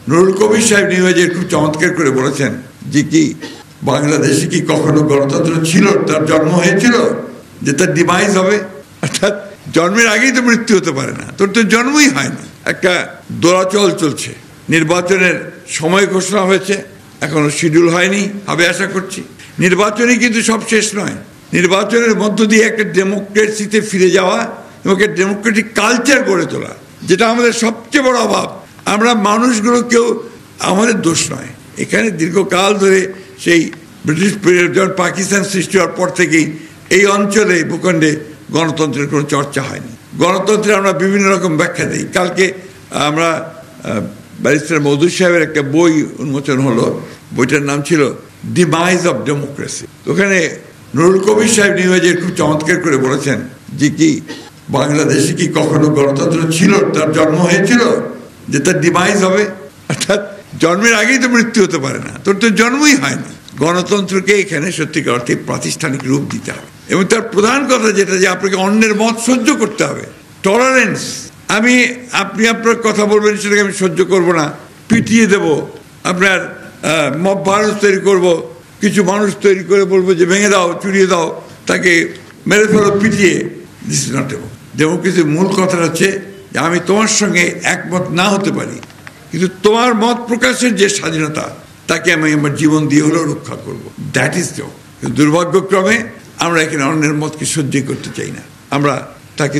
নুরুল কবির সাহেব নিউজে খুব চমৎকার করে বলেছেন যে কি বাংলাদেশে কি কখনো গণতন্ত্র ছিল, তার জন্ম হয়েছিল যে তার ডিভাইস হবে? অর্থাৎ জন্মের আগেই তো মৃত্যু হতে পারে না, তোর তো জন্মই হয়নি। একটা দোলাচল চলছে, নির্বাচনের সময় ঘোষণা হয়েছে, এখনো শিডিউল হয়নি, হবে আশা করছি। নির্বাচনই কিন্তু সব শেষ নয়, নির্বাচনের মধ্য দিয়ে একটা ডেমোক্রেসিতে ফিরে যাওয়া এবং একটা ডেমোক্রেটিক কালচার গড়ে তোলা, যেটা আমাদের সবচেয়ে বড় অভাব। আমরা মানুষগুলো কেউ আমাদের দোষ নয়, এখানে দীর্ঘকাল ধরে সেই ব্রিটিশ পিরিয়ড যখন পাকিস্তান সৃষ্টি হওয়ার পর থেকেই এই অঞ্চলে ভূখণ্ডে গণতন্ত্রের কোনো চর্চা হয়নি। গণতন্ত্রের আমরা বিভিন্ন রকম ব্যাখ্যা দিই। কালকে আমরা ব্যারিস্টার মওদুদ সাহেবের একটা বই উন্মোচন হলো, বইটার নাম ছিল ডিমাইজ অফ ডেমোক্রেসি। ওখানে নুরুল কবির সাহেব নিউজে খুব চমৎকার করে বলেছেন যে কি বাংলাদেশে কি কখনো গণতন্ত্র ছিল, তার জন্ম হয়েছিল যে তার ডিমাইজ হবে? অর্থাৎ জন্মের আগেই তো মৃত্যু হতে পারে না, তোর তো জন্মই হয়নি। গণতন্ত্রকে এখানে সত্যিকার অর্থে প্রাতিষ্ঠানিক রূপ দিতে হবে এবং তার প্রধান কথা যেটা যে আপনাকে অন্যের মত সহ্য করতে হবে, টলারেন্স। আপনি আপনার কথা বলবেন, সেটাকে আমি সহ্য করব না, পিটিয়ে দেব, আপনার মব ভায়োলেন্স তৈরি করব, কিছু মানুষ তৈরি করে বলবো যে ভেঙে দাও, চুরিয়ে দাও, তাকে মেরে ফেলো পিটিয়ে। দিস ইজ নট ডেমোক্রেসির মূল কথা হচ্ছে যে আমি তোমার সঙ্গে একমত না হতে পারি, কিন্তু তোমার মত প্রকাশের যে স্বাধীনতা, তাকে আমি আমার জীবন দিয়ে হলেও রক্ষা করব। দ্যাট ইজ দুর্ভাগ্যক্রমে আমরা এখানে অন্যের মতকে সহ্য করতে চাই না, আমরা তাকে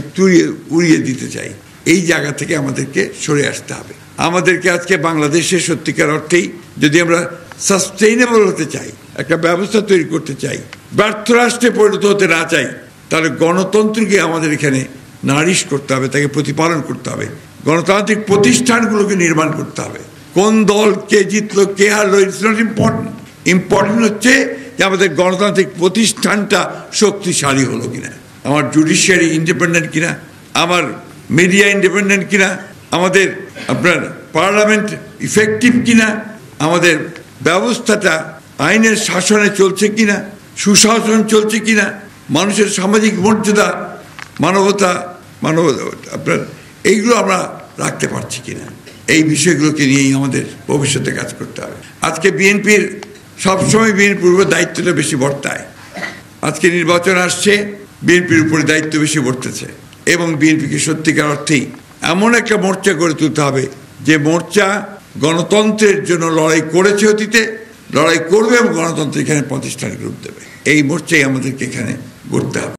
উড়িয়ে দিতে চাই। এই জায়গা থেকে আমাদেরকে সরে আসতে হবে। আমাদেরকে আজকে বাংলাদেশের সত্যিকার অর্থেই যদি আমরা সাস্টেইনেবল হতে চাই, একটা ব্যবস্থা তৈরি করতে চাই, ব্যর্থ রাষ্ট্রে পরিণত হতে না চাই, তাহলে গণতন্ত্রকে আমাদের এখানে নারিশ করতে হবে, তাকে প্রতিপালন করতে হবে, গণতান্ত্রিক প্রতিষ্ঠানগুলোকে নির্মাণ করতে হবে। কোন দল কে জিতলো, কে হারলো, ইটস নট ইম্পর্টেন্ট। ইম্পর্টেন্ট হচ্ছে যে আমাদের গণতান্ত্রিক প্রতিষ্ঠানটা শক্তিশালী হলো কিনা, আমার জুডিশিয়ারি ইন্ডিপেন্ডেন্ট কিনা, আমার মিডিয়া ইন্ডিপেন্ডেন্ট কিনা, আমাদের আপনার পার্লামেন্ট ইফেক্টিভ কিনা, আমাদের ব্যবস্থাটা আইনের শাসনে চলছে কিনা, সুশাসন চলছে কিনা, মানুষের সামাজিক মর্যাদা, মানবতা আপনার এইগুলো আমরা রাখতে পারছি কিনা, এই বিষয়গুলোকে নিয়েই আমাদের ভবিষ্যতে কাজ করতে হবে। আজকে বিএনপির সবসময় বিএনপির উপর দায়িত্বটা বেশি বর্তায়। আজকে নির্বাচন আসছে, বিএনপির উপরে দায়িত্ব বেশি বর্তেছে এবং বিএনপিকে সত্যিকার অর্থেই এমন একটা মোর্চা গড়ে তুলতে হবে যে মোর্চা গণতন্ত্রের জন্য লড়াই করেছে অতীতে, লড়াই করবে এবং গণতন্ত্র এখানে প্রতিষ্ঠানিক রূপ দেবে। এই মোর্চাই আমাদেরকে এখানে গড়তে হবে।